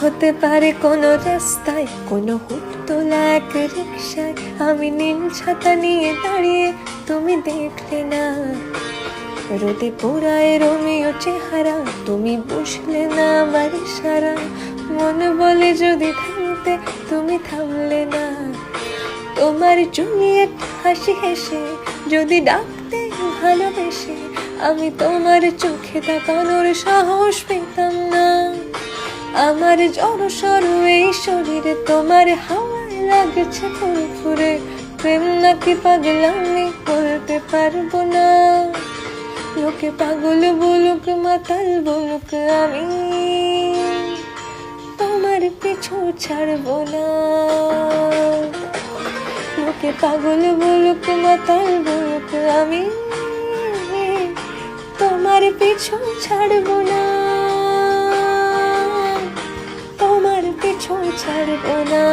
হতে পারে কোনো রাস্তায়, কোনো হুটতোলা এক রিকশায় আমি নীল ছাতা নিয়ে দাঁড়িয়ে, তুমি দেখলে না। রোদে পোড়ায় রোমিও চেহারা, তুমি বুঝলে না আমার ইশারা। মন বলে যদি থামতে, তুমি থামলে না। তোমার জুলিয়েট হাসি হেসে যদি ডাকতে ভালোবেসে, আমি তোমার চোখে তাকানোর সাহস পেতাম না। আমার জড়সড় এই শরীরে তোমার হাওয়ায় লাগছে ফুরফুরে। প্রেম নাকি পাগলামি বলতে পারবো না। লোকে পাগল বলুক মাতাল বলুক, আমি তোমার পিছু ছাড়বো না। লোকে পাগল বলুক মাতাল বলুক, আমি তোমার পিছু ছাড়বো না। তোমার পিছু ছাড়বো না।